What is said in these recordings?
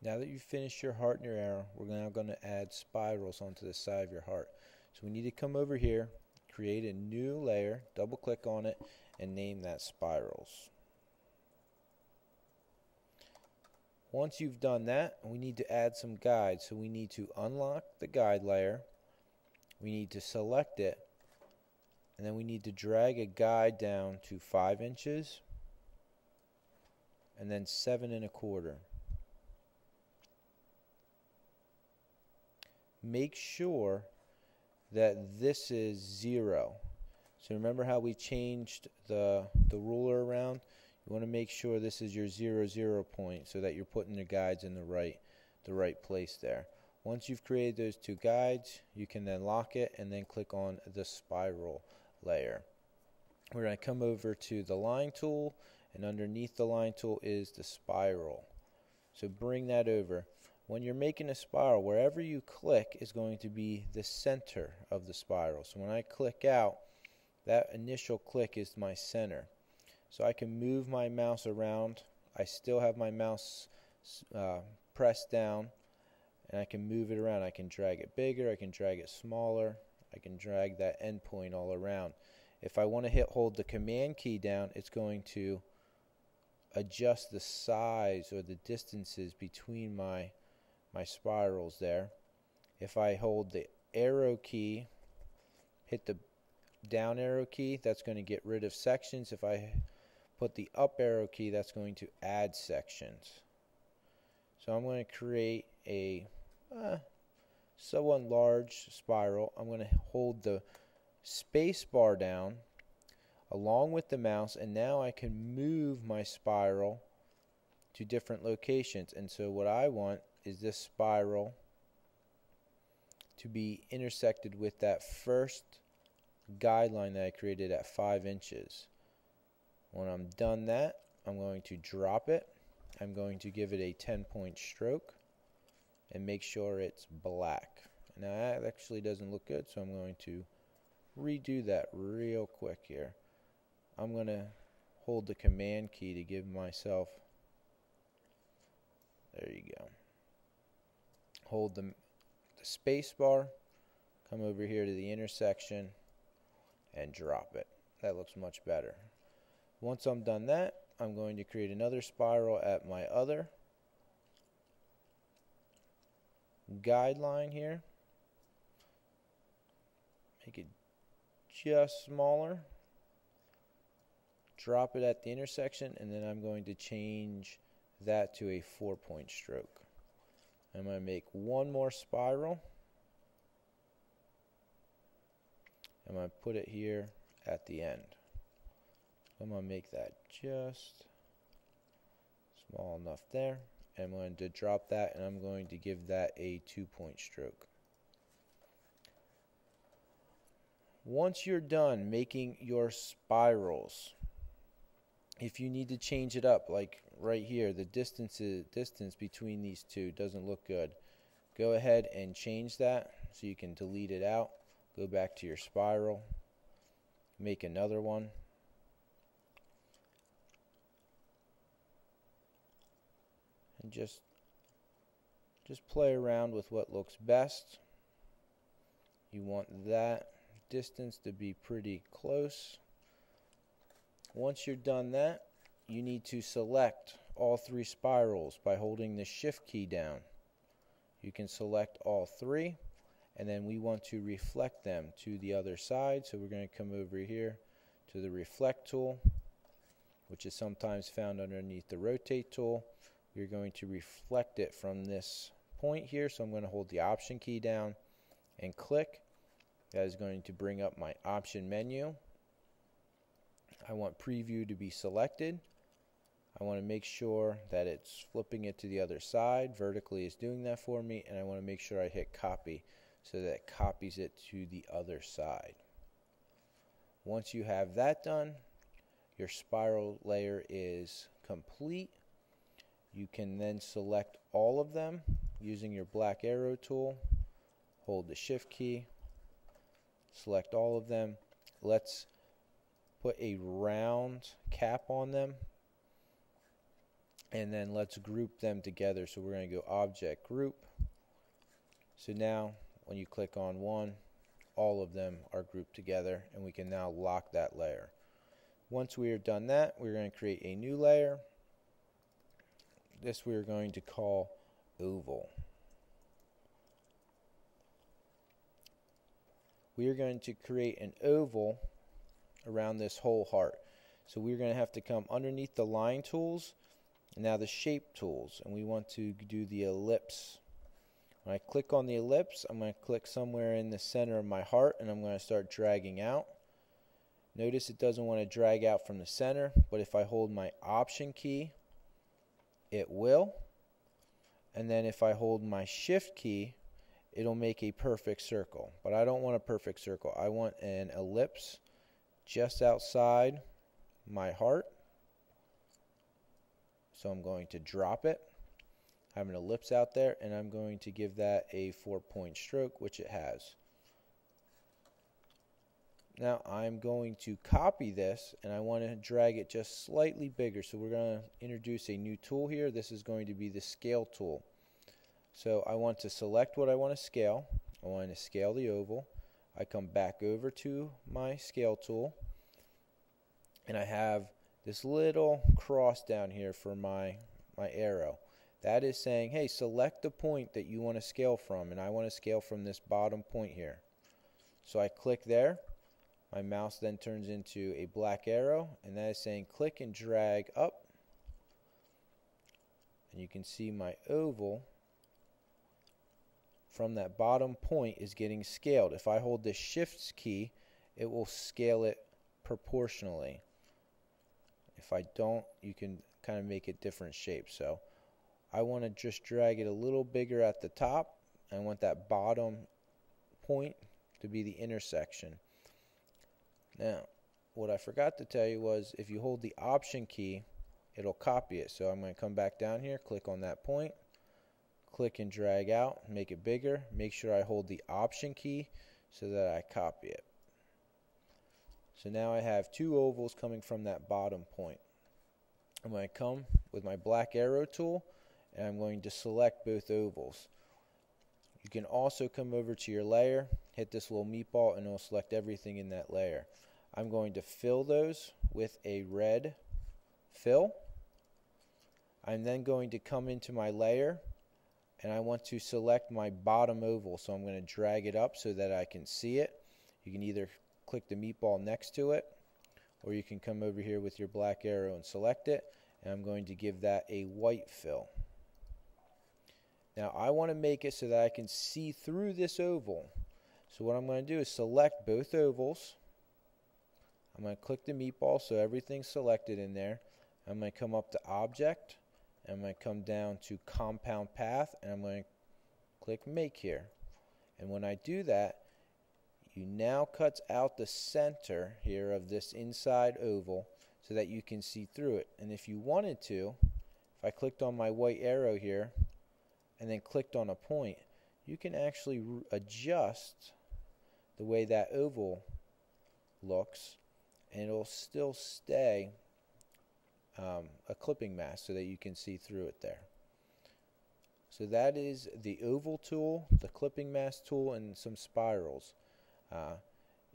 Now that you've finished your heart and your arrow, we're now going to add spirals onto the side of your heart. So we need to come over here, create a new layer, double click on it, and name that spirals. Once you've done that, we need to add some guides. So we need to unlock the guide layer, we need to select it, and then we need to drag a guide down to 5 inches and then 7 1/4. Make sure that this is 0. So remember how we changed the ruler around? You want to make sure this is your 0 0 point so that you're putting the guides in the right place there. Once you've created those two guides, you can then lock it and then click on the spiral layer. We're going to come over to the line tool, and underneath the line tool is the spiral. So bring that over. When you're making a spiral, wherever you click is going to be the center of the spiral. So when I click out, that initial click is my center. So I can move my mouse around. I still have my mouse pressed down, and I can move it around. I can drag it bigger, I can drag it smaller, I can drag that endpoint all around. If I want to hold the command key down, it's going to adjust the size or the distances between my spirals there. If I hold the arrow key, hit the down arrow key, that's going to get rid of sections. If I put the up arrow key, that's going to add sections. So I'm going to create a somewhat large spiral. I'm going to hold the space bar down along with the mouse, and now I can move my spiral to different locations. And so what I want is this spiral to be intersected with that first guideline that I created at 5 inches. When I'm done that, I'm going to drop it. I'm going to give it a 10-point stroke and make sure it's black. Now that actually doesn't look good, so I'm going to redo that real quick here. I'm going to hold the command key to give myself, there you go. Hold the space bar, come over here to the intersection, and drop it. That looks much better. Once I'm done that, I'm going to create another spiral at my other guideline here. Make it just smaller. Drop it at the intersection, and then I'm going to change that to a 4-point stroke. I'm going to make one more spiral. I'm going to put it here at the end. I'm going to make that just small enough there. And I'm going to drop that, and I'm going to give that a 2-point stroke. Once you're done making your spirals, if you need to change it up, like right here, the distance between these two doesn't look good. Go ahead and change that so you can delete it out. Go back to your spiral, make another one. And just play around with what looks best. You want that distance to be pretty close. Once you're done that, you need to select all 3 spirals by holding the shift key down. You can select all 3, and then we want to reflect them to the other side. So we're going to come over here to the reflect tool, which is sometimes found underneath the rotate tool. We're going to reflect it from this point here. So I'm going to hold the option key down and click. That is going to bring up my option menu. I want preview to be selected. I want to make sure that it's flipping it to the other side. Vertically is doing that for me, and I want to make sure I hit copy so that it copies it to the other side. Once you have that done, your spiral layer is complete. You can then select all of them using your black arrow tool. Hold the shift key, select all of them. Let's put a round cap on them. And then let's group them together. So we're going to go Object Group. So now when you click on one, all of them are grouped together, and we can now lock that layer. Once we are done that, we're going to create a new layer. This we are going to call Oval. We are going to create an oval around this whole heart. So we're going to have to come underneath the line tools and now the shape tools, and we want to do the ellipse. When I click on the ellipse, I'm going to click somewhere in the center of my heart, and I'm going to start dragging out. Notice it doesn't want to drag out from the center, but if I hold my Option key, it will. And then if I hold my Shift key, it'll make a perfect circle. But I don't want a perfect circle. I want an ellipse just outside my heart. So I'm going to drop it. I have an ellipse out there, and I'm going to give that a 4-point stroke, which it has. Now I'm going to copy this, and I want to drag it just slightly bigger. So we're going to introduce a new tool here. This is going to be the Scale tool. So I want to select what I want to scale. I want to scale the oval. I come back over to my Scale tool, and I have this little cross down here for my arrow. That is saying, hey, select the point that you want to scale from, and I want to scale from this bottom point here. So I click there. My mouse then turns into a black arrow, and that is saying click and drag up. And you can see my oval from that bottom point is getting scaled. If I hold the Shift key, it will scale it proportionally. If I don't, you can kind of make it different shapes. So I want to just drag it a little bigger at the top. I want that bottom point to be the intersection. Now, what I forgot to tell you was if you hold the Option key, it'll copy it. So I'm going to come back down here, click on that point, click and drag out, make it bigger. Make sure I hold the Option key so that I copy it. So now I have two ovals coming from that bottom point. I'm going to come with my black arrow tool, and I'm going to select both ovals. You can also come over to your layer, hit this little meatball, and it'll select everything in that layer. I'm going to fill those with a red fill. I'm then going to come into my layer, and I want to select my bottom oval. So I'm going to drag it up so that I can see it. You can either click the meatball next to it, or you can come over here with your black arrow and select it, and I'm going to give that a white fill. Now I want to make it so that I can see through this oval. So what I'm going to do is select both ovals. I'm going to click the meatball so everything's selected in there. I'm going to come up to Object, and I'm going to come down to Compound Path, and I'm going to click Make here. And when I do that, you now cut out the center here of this inside oval so that you can see through it. And if you wanted to, if I clicked on my white arrow here and then clicked on a point, you can actually adjust the way that oval looks, and it'll still stay a clipping mask so that you can see through it there. So that is the oval tool, the clipping mask tool, and some spirals.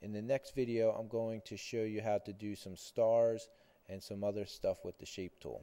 In the next video, I'm going to show you how to do some stars and some other stuff with the shape tool.